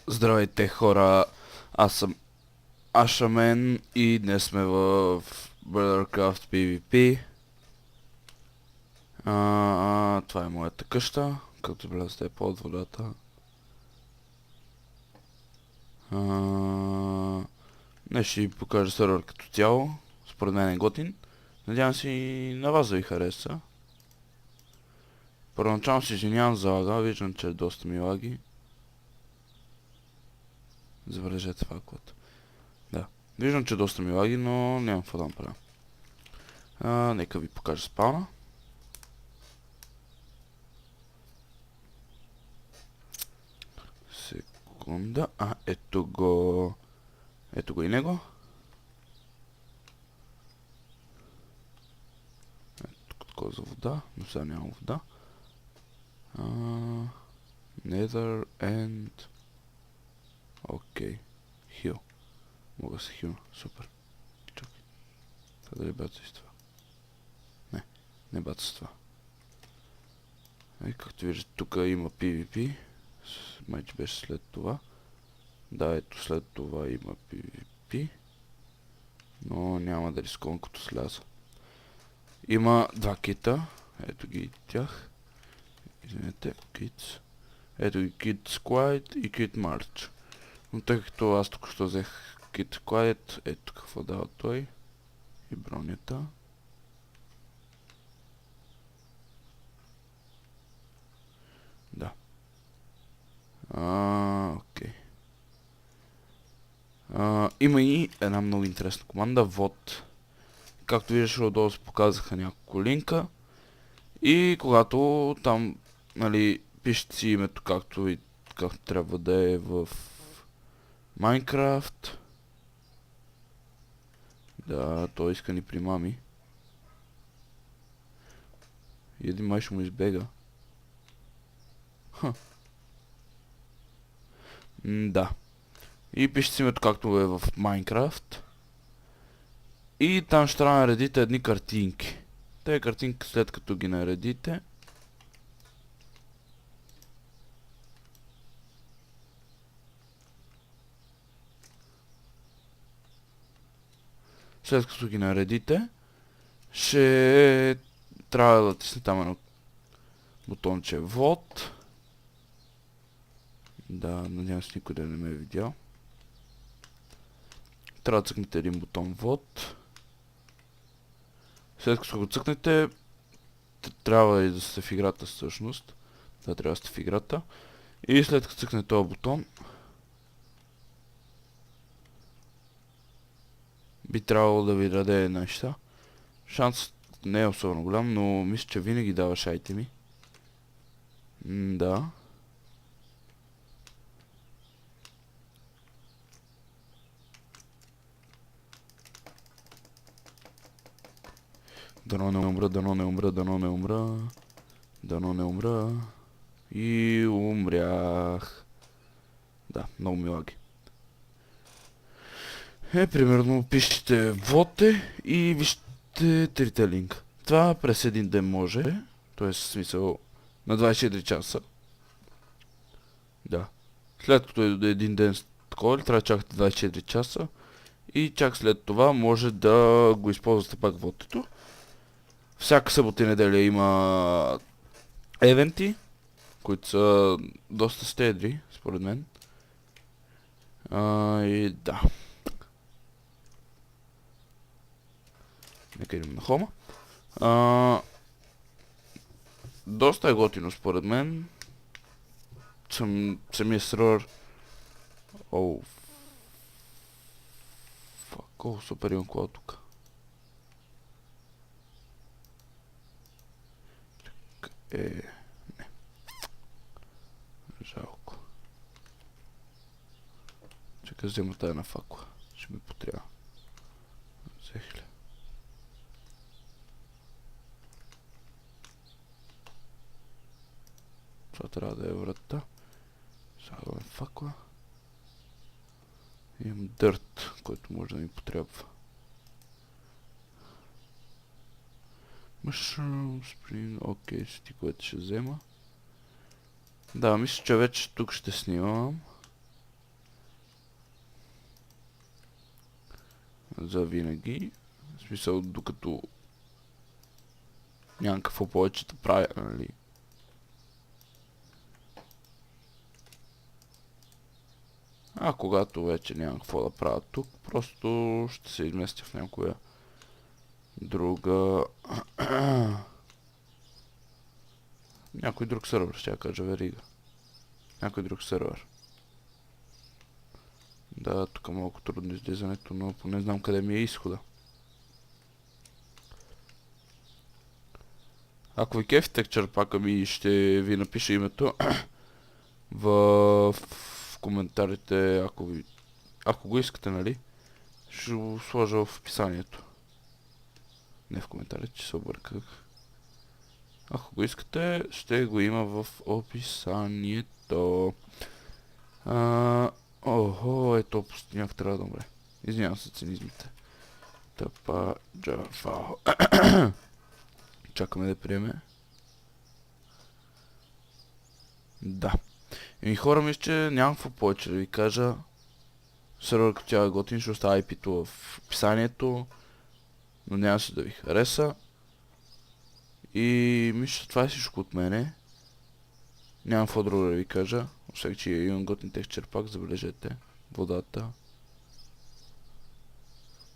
Здравейте хора, аз съм Ашамен и днес сме в BrotherCraft PvP. Това е моята къща, като влезете под водата. Днес ще ви покажа сервер като цяло, според мен е готин. Надявам се и на вас да ви хареса. Първоначално се извинявам за лага, виждам, че е доста ми лаги. Забележете факт. Да, виждам, че доста ми лаги, но нямам какво да направя. Нека ви покажа спауна. Секунда. Ето го. Ето го и него. Ето такова за вода, но сега няма вода. Nether and... Окей. Хил. Мога да се хилна. Супер. Чакай. Това дали бата с това? Не. Не бата с това. Както виждате, тук има PvP. Майче беше след това. Да, ето след това има PvP. Но няма да рискувам като сляза. Има два кита. Ето ги тях. Извинете, китс. Ето ги Kit Squad и Kit March. Но тъй като аз тук що взех Kit Squad, ето какво дава той. И бронята. Да. Окей. Има и една много интересна команда, VOD. Както виждаш, отдолу се показаха няколко линка. И когато там, нали, пишете си името както трябва да е в Minecraft. Да, той иска ни примами. И един май ще му избега. Да. И пишете си името както е в Minecraft. И там ще трябва да наредите едни картинки. Тези картинки след като ги наредите, ще трябва да тисне там едно бутонче VOD. Да, надявам се никой да не ме е видял. Трябва да цъкнете един бутон VOD. След като го цъкнете, трябва и да сте в играта всъщност. Да, трябва да сте в играта. И след като цъкнете този бутон, би трябвало да ви даде неща. Шансът не е особено голям, но мисля, че винаги даваш айтеми. Да. Дано не умра, дано не умра, дано не умра. Дано не умра. И умрях. Да, много ми лаги. Примерно пишете воте и вижте трите линка. Това през един ден може. Т.е. смисъл на 24 часа. Да. След като е един ден такова, трябва да чакате 24 часа. И чак след това може да го използвате пак вотето. Всяка събота и неделя има евенти, които са доста стедри, според мен. И да. Нека идем на хома. Доста е готино, според мен. Самия сервер. Фак, супер имам кола тук. Не. Жалко. Чека взема тая на факла. Ще ми потрябва. Взех ли? Това трябва да е врата. Слагаме факла. Имам дърт, който може да ми потрябва. Mushroom, Spring, окей, стиковете ще взема. Да, мисля, че вече тук ще снимам. за винаги. В смисъл, докато няма какво повече да правя, нали? А когато вече няма какво да правя тук, просто ще се изместя в някоя друга... някой друг сервер, ще я кажа верига. Някой друг сервер. Да, тук е малко трудно излизането, но поне знам къде ми е изхода. Ако ви кефи текчър пака ми, ще ви напиша името в коментарите, ако го искате, нали? Ще го сложа в описанието. Не в коментарите, че се обърках. Ако го искате, ще го има в описанието. Охо, ето пустиняк трябва да умре. Извинявам се цинизмите. Тъпа джафао. Чакаме да приеме. Да. И хора, мисля, че нямам какво повече да ви кажа. Сервер като тя е готин, ще оставя IP-то в описанието. Но няма се да ви хареса. И мисля, че това е всичко от мене. Нямам какво друго да ви кажа. Освен, че имам готин текстчер пак, забележете. Водата.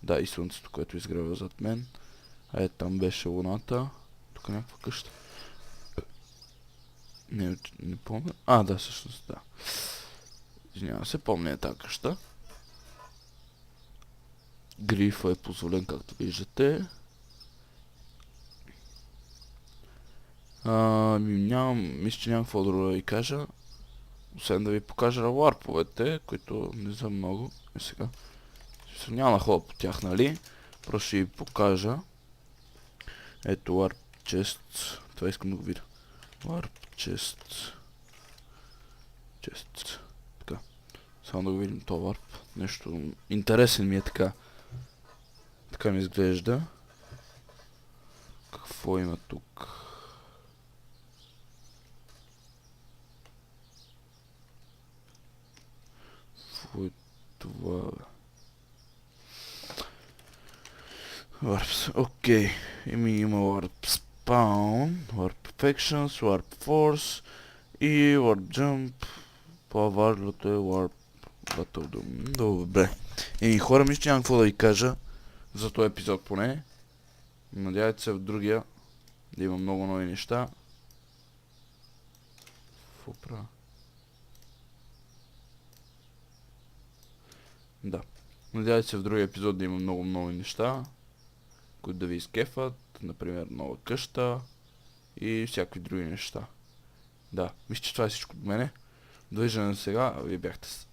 Да, и слънцето, което изгрява зад мен. А там беше луната. Тук някаква къща. Не помня. Да, всъщност, да. Извинявам се, помня тази къща. Грифа е позволен, както виждате. Мисля, че нямам какво друго да ви кажа. Освен да ви покажа ларповете, които не са много. Сега. Няма ход по тях, нали? Просто ще ви покажа. Ето Warp Chest. Това искам да го видя. Warp Chest. Така. Само да го видим това Warp. Нещо интересен ми е така. Така ми изглежда. Какво има тук? Какво е това? Warps, окей. Има Warp Spawn, Warp Affections, Warp Force и Warp Jump. По-важното е Warp Battle Doom. Добре. Хора, мисля, че нямам какво да ви кажа за този епизод поне. Надявайте се в другия да има много нови неща. Какво правя? Да. Надявайте се в другия епизод да има много нови неща, които да ви изкефат, например нова къща и всякакви други неща. Да, мисля, че това е всичко от мене. Довиждане сега, вие бяхте с...